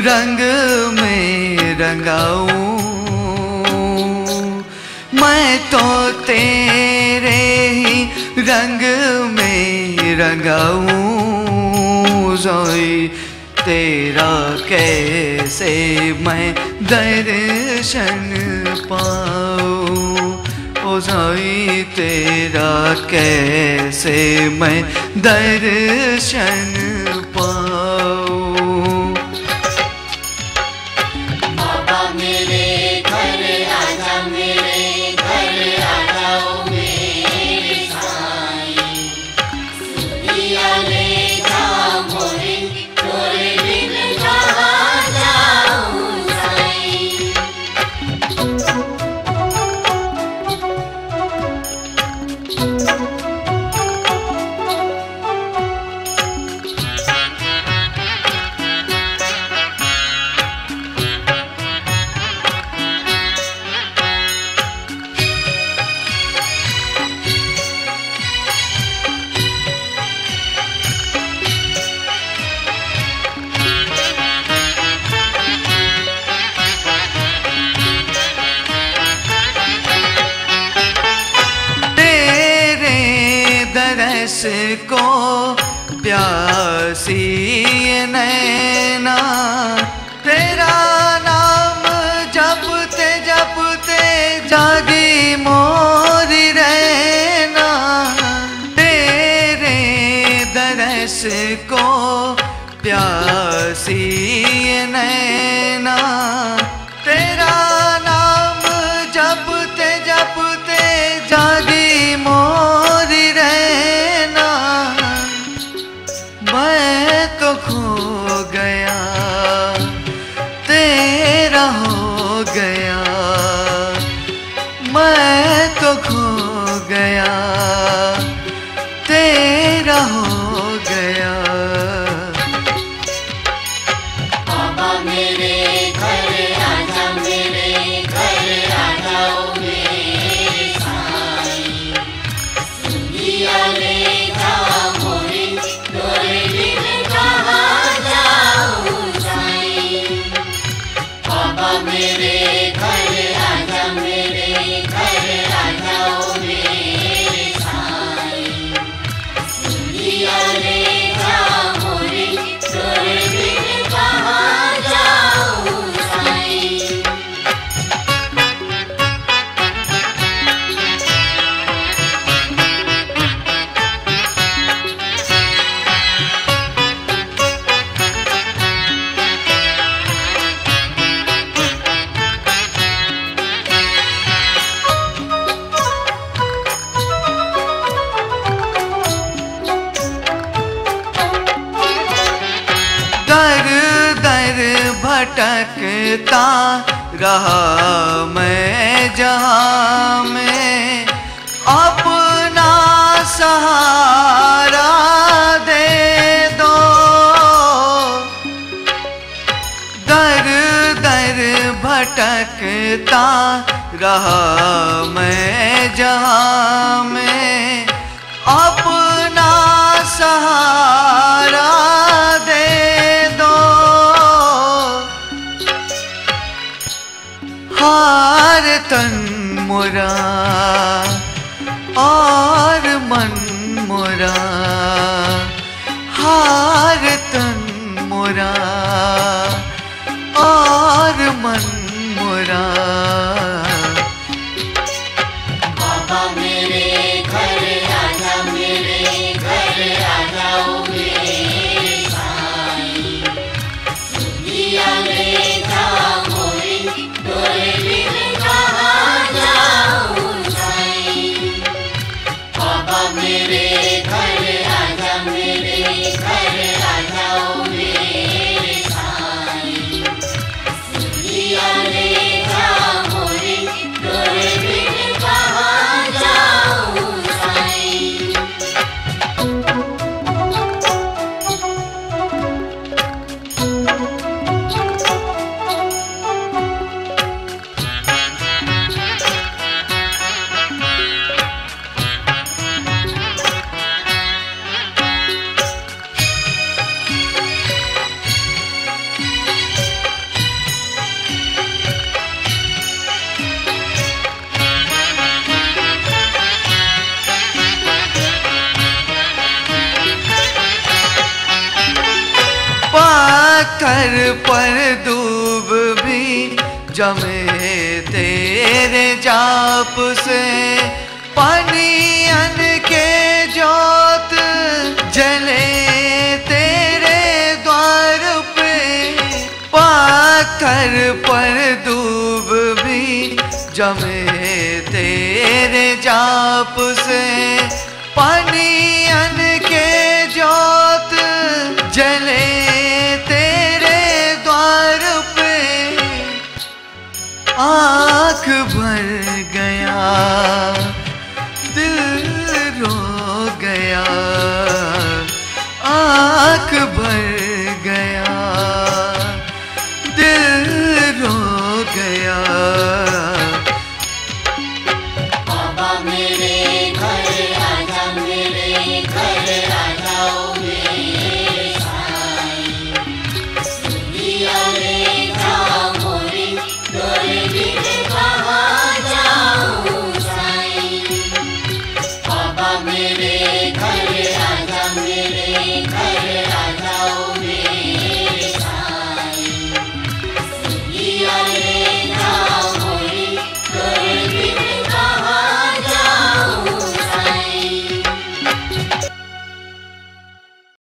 रंग में रंगाऊं। मैं तो तेरे ही रंग में रंगाऊं। ज़ोई तेरा कैसे मैं दर्शन पाऊं। ओ ज़ोई तेरा कैसे मैं दर्शन पाऊं। बाबा मेरे घर आजा, मेरे घर आजा ओ मेरे साईं। सुधिया ले जा मोरे, तोरे बिन कहाँ जाऊं साईं। को प्यासी नैना, तेरा नाम जपते जपते जागी मोरी रहना। तेरे दरस को प्यासी नैना, तेरा नाम जपते जपते जागी मोरी रहना। मैं तो खो गया तेरा हो गया, मैं तो खो गया तेरा हो गया। बाबा मेरे घर आजा, मेरे घर आजा ओ मेरे साईं। सुधिया ले जा मोरे, तोरे बिन कहाँ जाऊं साईं। बाबा मेरे घर आजा, मेरे घर आजा ओ मेरे साईं। सुधिया ले जा मोरे, तोरे बिन कहाँ जाऊं साईं। भटकता रहा मैं जहाँ में, अपना सहारा दे दो। दर दर भटकता रहा मैं जहाँ में, अपना सहारा दे दो। हार तन मोरा और मन मोरा, हार तन मोरा और मन मोरा। बाबा मेरे घर आजा, मेरे घर आजा ओ मेरे साईं। सुधिया ले जा मोरे, तोरे बिन कहाँ जाऊं साईं। बाबा मेरे घर आजा, मेरे घर आजा ओ मेरे साईं। सुधिया ले जा पाकर पर दूब भी जमे तेरे जाप से, पानियन के जोत जले तेरे द्वार पे। पाकर पर दूब भी जमे तेरे जाप से, पानियन के जोत जले तेरे द्वार पे। आँख भर गया दिल रो गया, आँख भर गया दिल रो गया। बाबा मेरे घर आजा, मेरे घर आ जाओ।